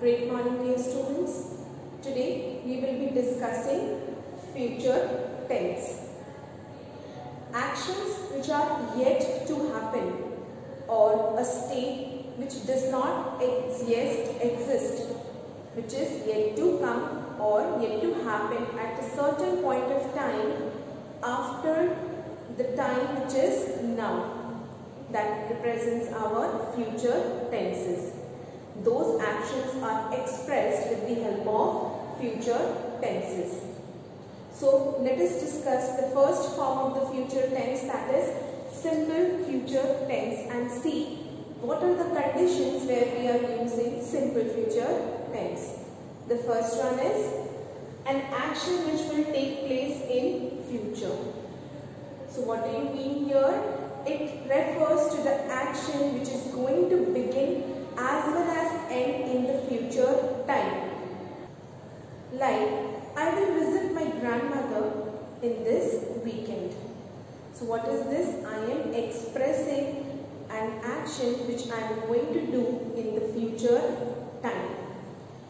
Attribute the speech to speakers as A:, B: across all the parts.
A: Great morning, dear students. Today we will be discussing future tense. Actions which are yet to happen or a state which does not exist, which is yet to come or yet to happen at a certain point of time after the time which is now. That represents our future tenses. Those actions are expressed with the help of future tenses. So let us discuss the first form of the future tense, that is simple future tense, and see what are the conditions where we are using simple future tense. The first one is an action which will take place in future. So what do you mean here? It refers to the action which is going to begin as well as end in the future time. Like, I will visit my grandmother in this weekend. So what is this? I am expressing an action which I am going to do in the future time.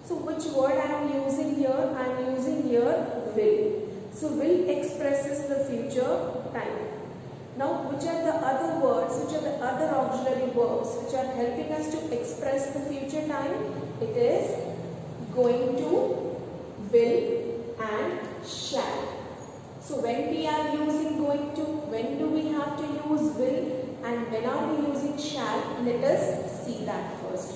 A: So which word I am using here? I am using here will. So will expresses the future time. Now, which are the other words, which are the other auxiliary verbs which are helping us to express the future time? It is going to, will and shall. So, when we are using going to, when do we have to use will and when are we using shall? Let us see that first.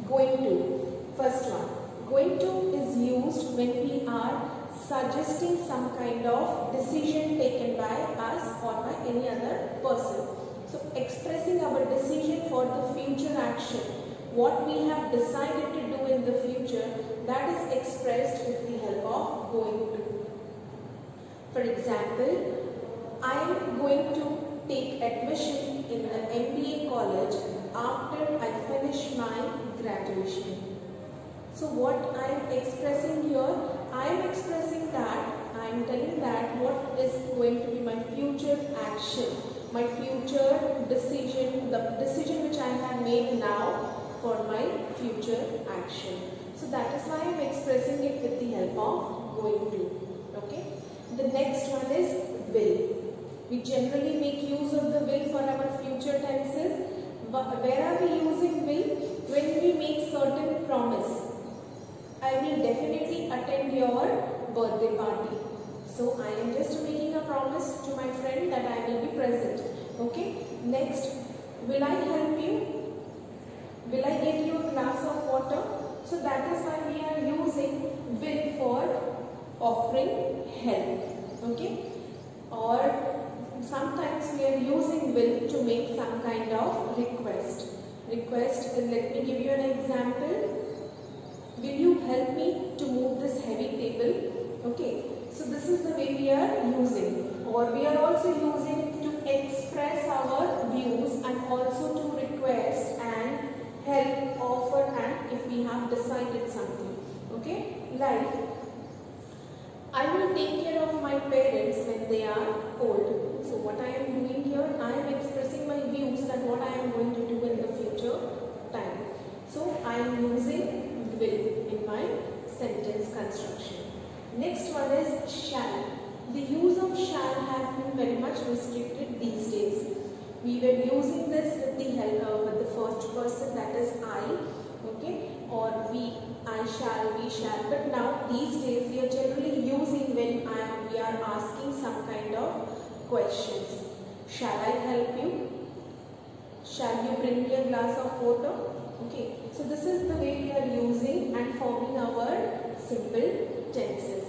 A: Going to, first one. Going to is used when we are suggesting some kind of decision taken by us or by any other person. So expressing our decision for the future action, what we have decided to do in the future, that is expressed with the help of going to. For example, I am going to take admission in the MBA college after I finish my graduation. So what I am expressing here, I am expressing that, I am telling that what is going to be my future action, my future decision, the decision which I have made now for my future action. So that is why I am expressing it with the help of going to. Okay. The next one is will. We generally make use of the will for our future tenses. Where are we using will? When we make certain promise. I will definitely attend your birthday party. So I am just making a promise to my friend that I will be present. Okay. Next, will I help you? Will I get you a glass of water? So that is why we are using will for offering help. Okay. Or sometimes we are using will to make some kind of request. Request, let me give you an example. Will you help me to move this heavy table? Okay. So this is the way we are using. Or we are also using to express our views and also to request and help, offer, and if we have decided something. Okay. Like, I will take care of my parents when they are old. So what I am doing here, I am expressing my views that what I am going to do in the future time. So I am using will in my sentence construction. Next one is shall. The use of shall has been very much restricted these days. We were using this with the help with the first person, that is I, okay, or we, I shall, we shall. But now these days we are generally using when we are asking some kind of questions. Shall I help you? Shall you bring me a glass of water? Okay, so this is the way we are using and forming our simple tenses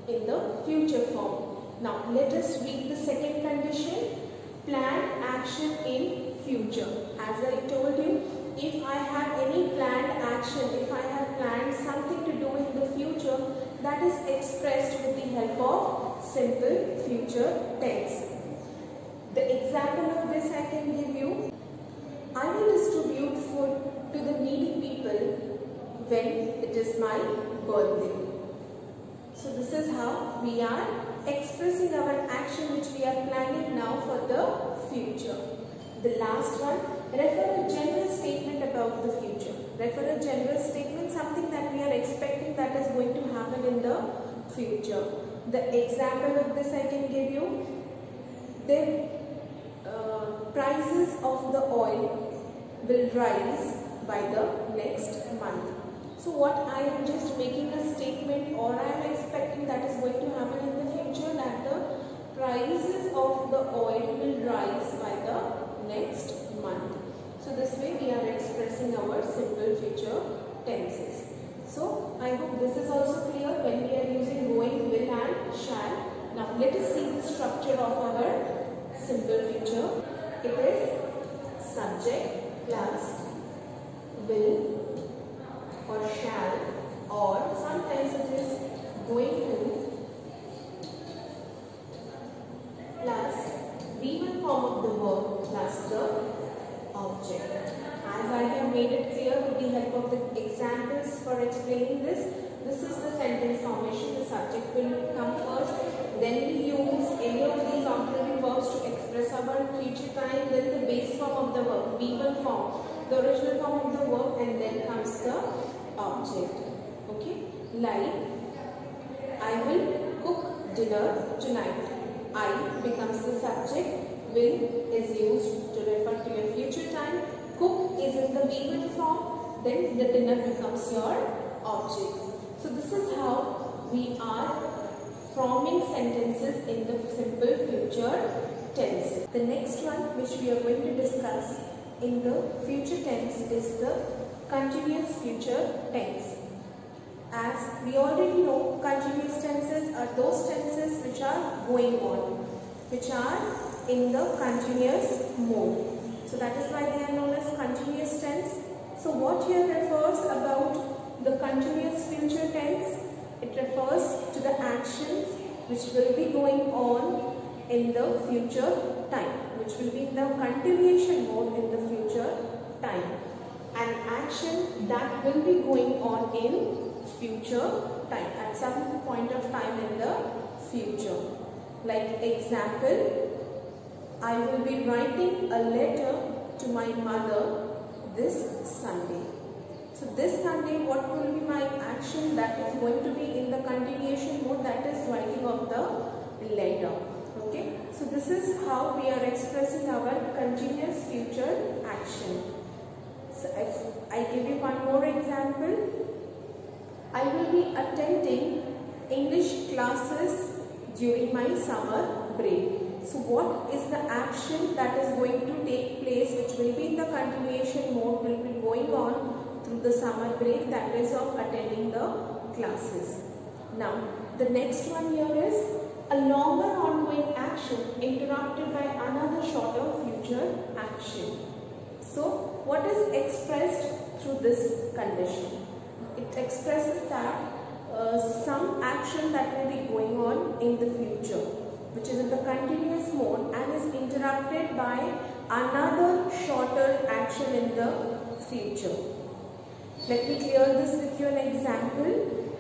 A: in the future form. Now let us read the second condition, planned action in future. As I told you, if I have any planned action, if I have planned something to do in the future, that is expressed with the help of simple future tense. The example of this I can give you. I will distribute food to the needy people when it is my birthday. So this is how we are expressing our action which we are planning now for the future. The last one, refer a general statement about the future. Refer a general statement, something that we future. The example of this I can give you. The prices of the oil will rise by the next month. So what I am just making a statement, or I am expecting that is going to happen in the future, that the prices of the oil will rise by the next month. So this way we are expressing our simple future tenses. So I hope this is also clear when we are using going, will and shall. Now let us see the structure of our simple future. It is subject plus will or shall, or sometimes it is going to plus V1 form of the verb plus the object. As I have made it clear with the help of the examples for explaining this is the sentence formation. The subject will come first, then we use any of these auxiliary verbs to express our future time, then the base form of the verb, V1 form, the original form of the verb, and then comes the object. Okay, like I will cook dinner tonight. I becomes the subject, will is used to refer to your future time, cook is in the V1 form, then the dinner becomes your object. So this is how we are forming sentences in the simple future tense. The next one which we are going to discuss in the future tense is the continuous future tense. As we already know, continuous tenses are those tenses which are going on, which are in the continuous mode. So that is why they are known as continuous tense. So what here refers about the continuous future tense? It refers to the actions which will be going on in the future time, which will be in the continuation mode in the future time. An action that will be going on in future time, at some point of time in the future. Like example, I will be writing a letter to my mother this Sunday. So this Sunday, what will be my action that is going to be in the continuation mode, that is writing of the letter. Okay, so this is how we are expressing our continuous future action. So if I give you one more example, I will be attending English classes during my summer break. So what is the action that is going to take place, which will be in the continuation mode, will be going on through the summer break, that is of attending the classes. Now the next one here is a longer ongoing action interrupted by another shorter future action. So what is expressed through this condition? It expresses that some action that will be going on in the future, which is in the continuous mode and is interrupted by another shorter action in the future. Let me clear this with you an example.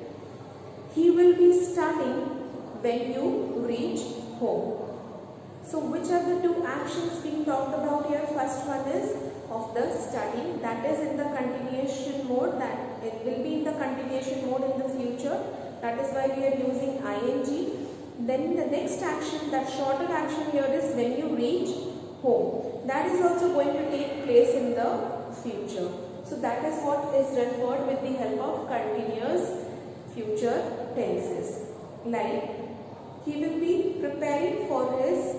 A: He will be studying when you reach home. So which are the two actions being talked about here? First one is of the studying, that is in the continuation mode, that it will be in the continuation mode in the future. That is why we are using ing. Then the next action, that shorter action here, is when you reach home. That is also going to take place in the future. So that is what is referred with the help of continuous future tenses. Like he will be preparing for his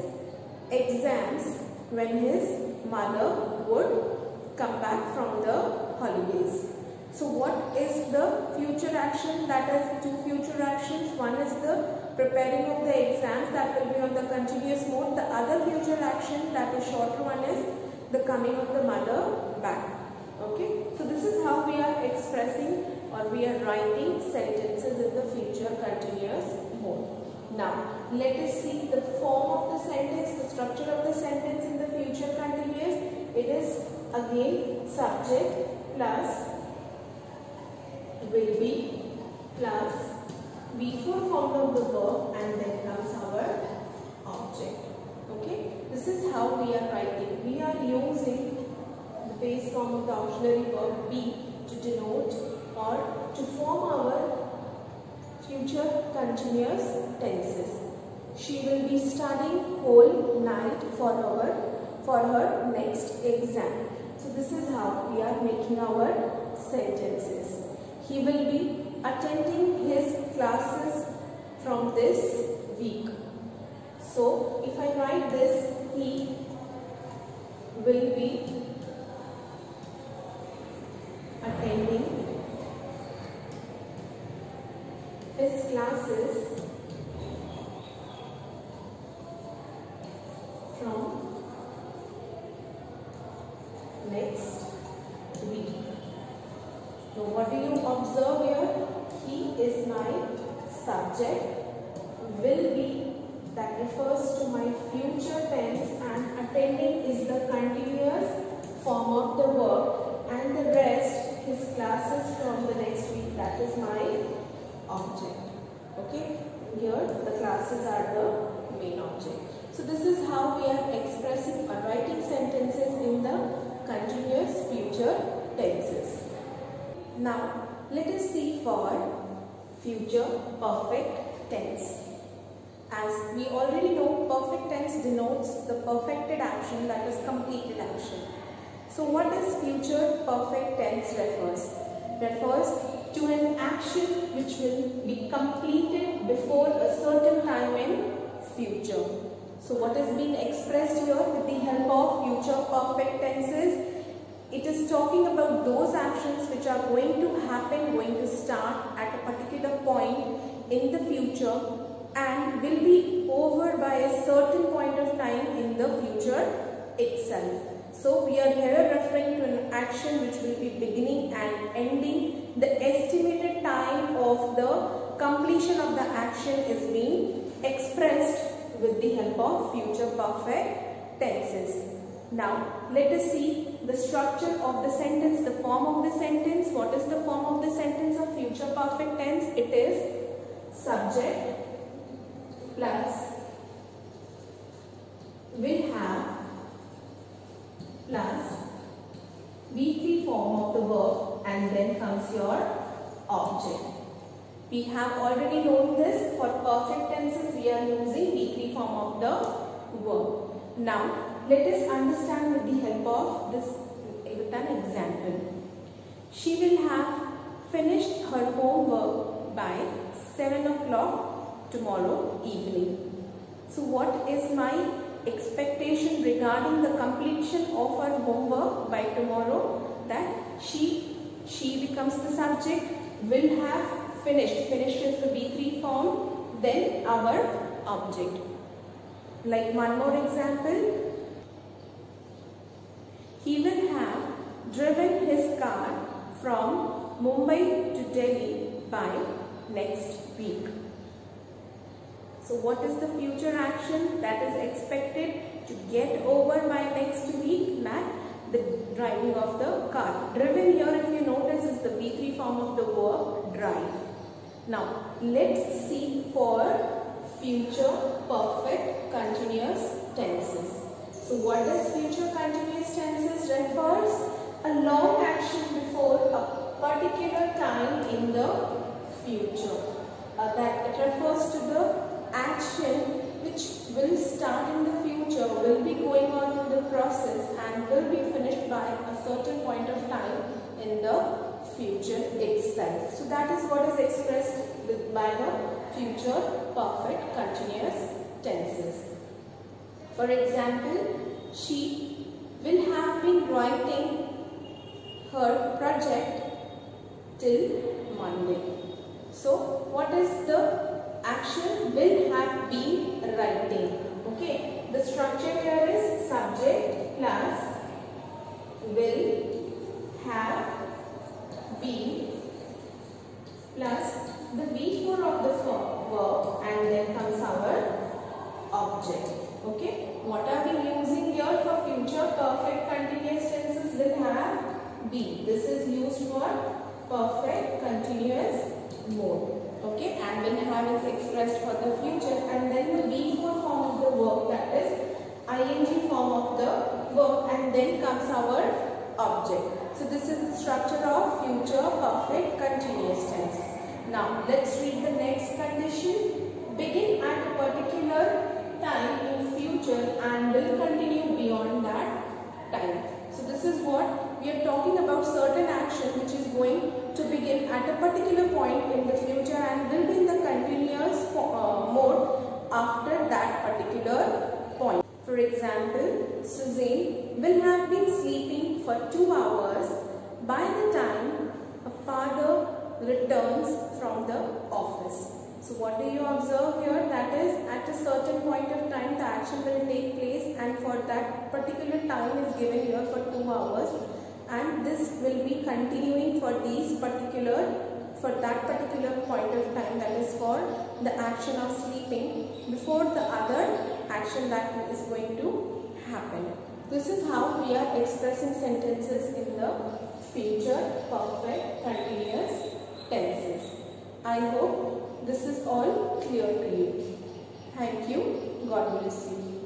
A: exams when his mother would come back from the holidays. So what is the future action? That is two future actions. One is the preparing of the exams, that will be on the continuous mode. The other future action, that is shorter one, is the coming of the mother back. Okay, so this is how we are expressing, or we are writing sentences in the future continuous mode. Now let us see the form of the sentence, the structure of the sentence in the future continuous. It is again subject plus will be plus V4 form of the verb, and then comes our object. Okay, this is how we are writing. We are using the base form of the auxiliary verb be to denote or to form our future continuous tenses. She will be studying whole night for her next exam. So this is how we are making our sentences. He will be attending his classes from this week. So if I write this, he will be attending his classes from next week. So what do you observe here? He is my subject. Will be, that refers to my future tense, and attending is the continuous form of the verb, and the rest, his classes from the next week, that is my object. Okay, here the classes are the main object. So this is how we are expressing or writing sentences in the continuous future tenses. Now let us see for future perfect tense. As we already know, perfect tense denotes the perfected action, that is completed action. So what does future perfect tense refers? Refers to an action which will be completed before a certain time in future. So what is being expressed here with the help of future perfect tenses? It is talking about those actions which are going to happen, going to start at a particular point in the future and will be over by a certain point of time in the future itself. So we are here referring to an action which will be beginning and ending. The estimated time of the completion of the action is being expressed with the help of future perfect tenses. Now let us see the structure of the sentence, the form of the sentence. What is the form of the sentence of future perfect tense? It is subject plus will have plus V3 form of the verb, and then comes your object. We have already known this. For perfect tenses we are using V3 form of the verb. Now let us understand with the help of this with an example. She will have finished her homework by 7 o'clock tomorrow evening. So what is my expectation regarding the completion of her homework by tomorrow? That she becomes the subject, will have finished. Finished is the V3 form, then our object. Like one more example. He will have driven his car from Mumbai to Delhi by next week. So what is the future action that is expected to get over by next week? That the driving of the car. Driven here, if you notice, is the V3 form of the verb drive. Now let's see for future perfect continuous tenses. So what does future continuous tenses refers? A long action before a particular time in the future. That it refers to the action which will start in the future, will be going on in the process and will be finished by a certain point of time in the future itself. So that is what is expressed by the future perfect continuous tenses. For example, she will have been writing her project till Monday. So what is the action? Will have been writing. Okay, the structure here is subject plus will have been plus the V4 of the verb, and then comes our object. Okay, what are we using here for future perfect continuous tenses? Will have be. This is used for perfect continuous mode. Okay, and will have is expressed for the future, and then the V4 form of the verb, that is ing form of the verb, and then comes our object. So this is the structure of future perfect continuous tense. Now let's read the next condition. future and will continue beyond that time. So this is what we are talking about, certain action which is going to begin at a particular point in the future and will be in the continuous mode after that particular point. For example, Suzanne will have been sleeping for 2 hours by the time her father returns from the office. So what do you observe here? That is, at a certain point of time the action will take place, and for that particular time is given here for 2 hours, and this will be continuing for that particular point of time, that is for the action of sleeping before the other action that is going to happen. This is how we are expressing sentences in the future perfect continuous tenses. I hope this is all clear to you. Thank you. God bless you.